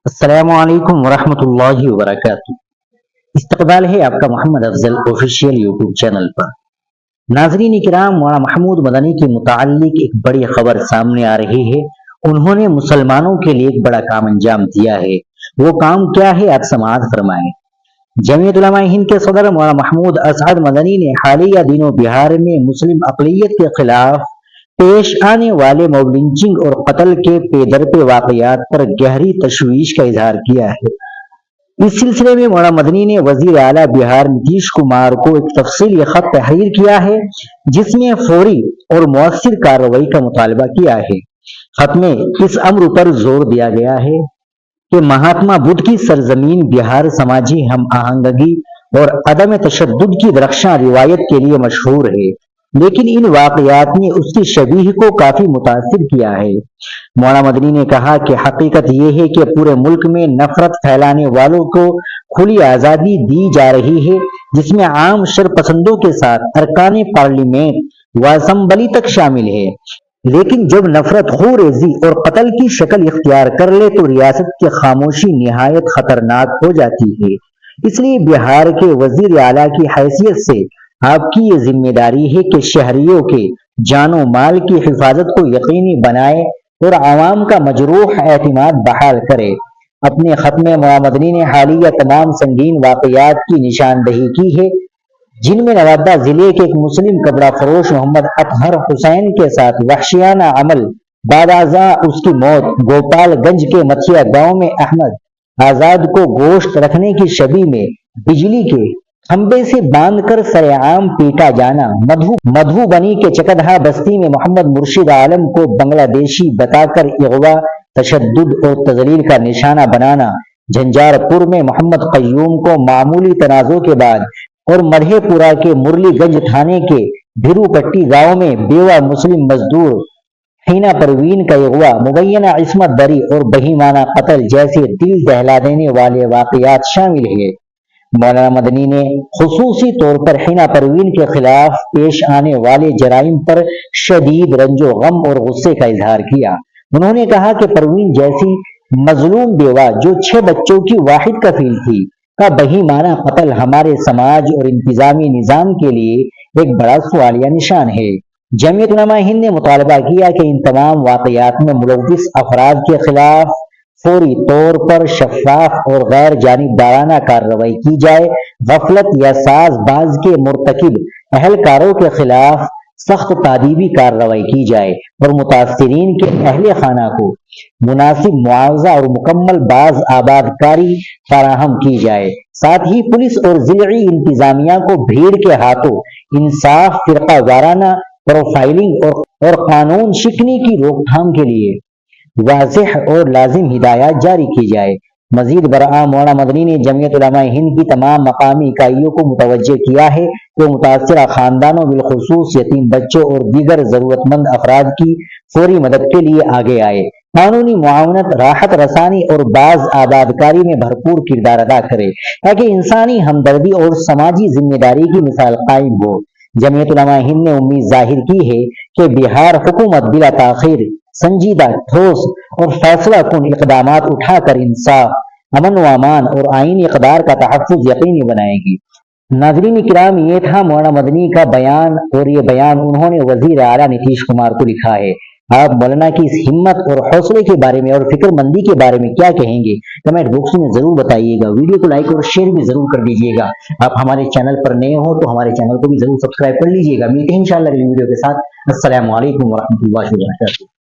السلام علیکم ورحمۃ اللہ وبرکاتہ۔ استقبال ہے آپ کا محمد افضل آفیشیل یوٹیوب چینل پر۔ ناظرین کرام، مولانا محمود مدنی کے متعلق ایک بڑی خبر سامنے آ رہی ہے۔ انہوں نے مسلمانوں کے لیے ایک بڑا کام انجام دیا ہے۔ وہ کام کیا ہے، آپ سماعت فرمائیں۔ جمعیت علماء ہند کے صدر مولانا محمود اسعد مدنی نے حالیہ دنوں بہار میں مسلم اقلیت کے خلاف پیش آنے والے موب لنچنگ اور قتل کے پے در پہ واقعات پر گہری تشویش کا اظہار کیا ہے۔ اس سلسلے میں مولانا مدنی نے وزیر اعلیٰ بہار نتیش کمار کو ایک تفصیلی خط تحریر کیا ہے، جس میں فوری اور مؤثر کارروائی کا مطالبہ کیا ہے۔ خط میں اس امر پر زور دیا گیا ہے کہ مہاتما بدھ کی سرزمین بہار سماجی ہم آہنگی اور عدم تشدد کی درخشاں روایت کے لیے مشہور ہے، لیکن ان واقعات نے اس کی شبیہ کو کافی متاثر کیا ہے۔ مولانا مدنی نے کہا کہ حقیقت یہ ہے کہ پورے ملک میں نفرت پھیلانے والوں کو کھلی آزادی دی جا رہی ہے، جس میں عام شر پسندوں کے ساتھ ارکان پارلیمنٹ و اسمبلی تک شامل ہے۔ لیکن جب نفرت خوریزی اور قتل کی شکل اختیار کر لے تو ریاست کی خاموشی نہایت خطرناک ہو جاتی ہے۔ اس لیے بہار کے وزیر اعلیٰ کی حیثیت سے آپ کی یہ ذمہ داری ہے کہ شہریوں کے جان و مال کی حفاظت کو یقینی بنائے اور عوام کا مجروح اعتماد بحال کرے۔ اپنے خط میں مولانا مدنی نے حالیہ تمام سنگین واقعات کی نشاندہی کی ہے، جن میں نوادہ ضلع کے ایک مسلم کپڑا فروش محمد اطہر حسین کے ساتھ وحشیانہ عمل، بعد ازاں اس کی موت، گوپال گنج کے متھیا گاؤں میں احمد آزاد کو گوشت رکھنے کی شبیہ میں بجلی کے کھمبے سے باندھ کر سر عام پیٹا جانا، مدھوبنی کے چکدہا بستی میں محمد مرشد عالم کو بنگلہ دیشی بتا کر اغوا، تشدد اور تذلیل کا نشانہ بنانا، جھنجار پور میں محمد قیوم کو معمولی تنازع کے بعد اور مدھے پورہ کے مرلی گنج تھانے کے بھیرو پٹی گاؤں میں بیوہ مسلم مزدور حینا پروین کا اغوا، مبینہ عصمت دری اور بہیمانہ قتل جیسے دل دہلا دینے والے واقعات شامل ہیں۔ مولانا مدنی نے خصوصی طور پر حینا پروین کے خلاف پیش آنے والے جرائم پر شدید رنج و غم اور غصے کا اظہار کیا۔ انہوں نے کہا کہ پروین جیسی مظلوم بیوہ جو 6 بچوں کی واحد کفیل تھی کا بہیمانہ قتل ہمارے سماج اور انتظامی نظام کے لیے ایک بڑا سوالیہ نشان ہے۔ جمعیت علماء ہند نے مطالبہ کیا کہ ان تمام واقعات میں ملوث افراد کے خلاف فوری طور پر شفاف اور غیر جانبدارانہ کارروائی کی جائے، غفلت یا ساز باز کے مرتکب اہلکاروں کے خلاف سخت تادیبی کارروائی کی جائے اور متاثرین کے اہل خانہ کو مناسب معاوضہ اور مکمل باز آبادکاری فراہم کی جائے۔ ساتھ ہی پولیس اور ضلعی انتظامیہ کو بھیڑ کے ہاتھوں انصاف، فرقہ وارانہ پروفائلنگ اور قانون شکنی کی روک تھام کے لیے واضح اور لازم ہدایات جاری کی جائے۔ مزید برآں مولانا مدنی نے جمعیت علماء ہند کی تمام مقامی اکائیوں کو متوجہ کیا ہے کہ متاثرہ خاندانوں بالخصوص یتیم بچوں اور دیگر ضرورت مند افراد کی فوری مدد کے لیے آگے آئے، قانونی معاونت، راحت رسانی اور باز آبادکاری میں بھرپور کردار ادا کرے تاکہ انسانی ہمدردی اور سماجی ذمہ داری کی مثال قائم ہو۔ جمعیت علماء ہند نے امید ظاہر کی ہے کہ بہار حکومت بلا تاخیر سنجیدہ، ٹھوس اور فیصلہ کن اقدامات اٹھا کر انصاف، امن و امان اور آئینی اقدار کا تحفظ یقینی بنائے گی۔ ناظرین کرام، یہ تھا مولانا مدنی کا بیان، اور یہ بیان انہوں نے وزیر اعلیٰ نتیش کمار کو لکھا ہے۔ آپ مولانا کی اس ہمت اور حوصلے کے بارے میں اور فکر مندی کے بارے میں کیا کہیں گے، کمنٹ باکس میں ضرور بتائیے گا۔ ویڈیو کو لائک اور شیئر بھی ضرور کر دیجیے گا۔ آپ ہمارے چینل پر نئے ہو تو ہمارے چینل کو بھی ضرور سبسکرائب کر لیجیے گا۔ ملتے ہیں انشاءاللہ اگلی ویڈیو کے ساتھ۔ السلام علیکم ورحمۃ اللہ وبرکاتہ۔